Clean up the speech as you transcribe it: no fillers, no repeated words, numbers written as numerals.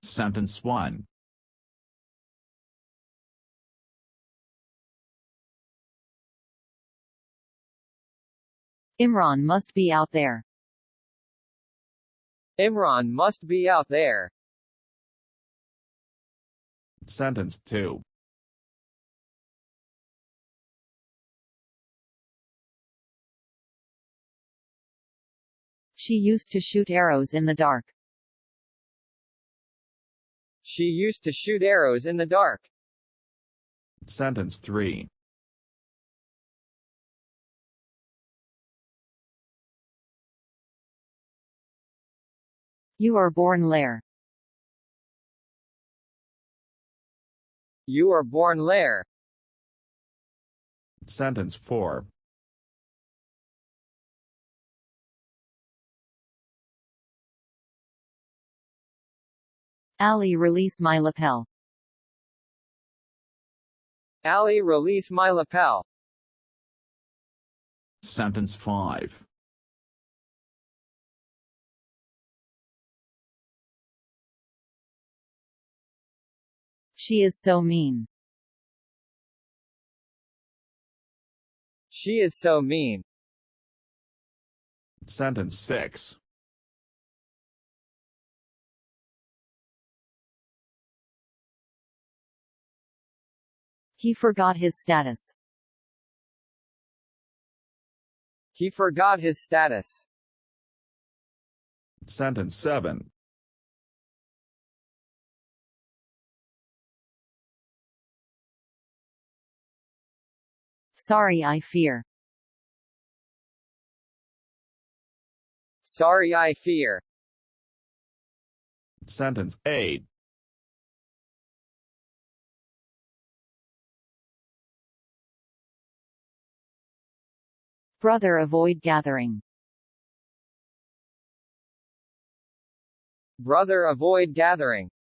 Sentence 1. Imran must be out there. Imran must be out there. Sentence 2. She used to shoot arrows in the dark. She used to shoot arrows in the dark. Sentence 3. You are born lair. You are born lair. Sentence 4. Ali, release my lapel. Ali, release my lapel. Sentence 5. She is so mean. She is so mean. Sentence 6. He forgot his status. He forgot his status. Sentence 7. Sorry, I fear. Sorry, I fear. Sentence 8. Brother, avoid gathering. Brother, avoid gathering.